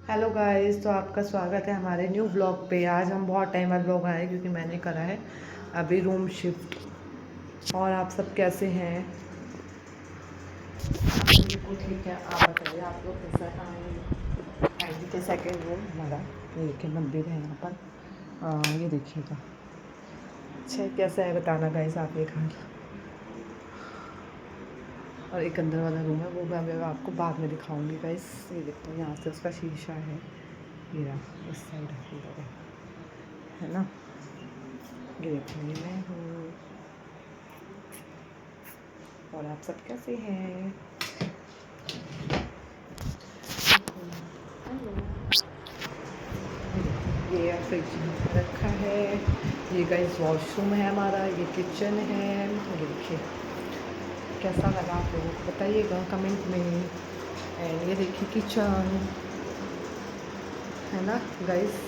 Hello guys, तो आपका स्वागत है हमारे न्यू ब्लॉग पे। आज हम बहुत टाइम बाद ब्लॉग आए क्योंकि मैंने करा है अभी रूम शिफ्ट। और आप सब कैसे हैं? बिल्कुल ठीक है। आप बताइए, आप लोग कैसे हैं? आईडी के सेकेंड रूम हमारा, ये देखिए मंदिर है यहाँ पर। ये देखिएगा, अच्छा कैसा है बताना गाइस आप ये घर। और एक अंदर वाला रूम है, वो मैं आपको बाद में दिखाऊंगी गाइस। ये देखो यहाँ से उसका शीशा है, ये रहा, इस साइड है ना। ये देखो ये मैं हूँ। और आप सब कैसे हैं? ये फ्रिज रखा है। ये गाइस वॉशरूम है हमारा, ये किचन है। ये देखिए कैसा लगा आप लोगों को बताइएगा कमेंट में। एंड ये देखिए किचन है ना गाइस।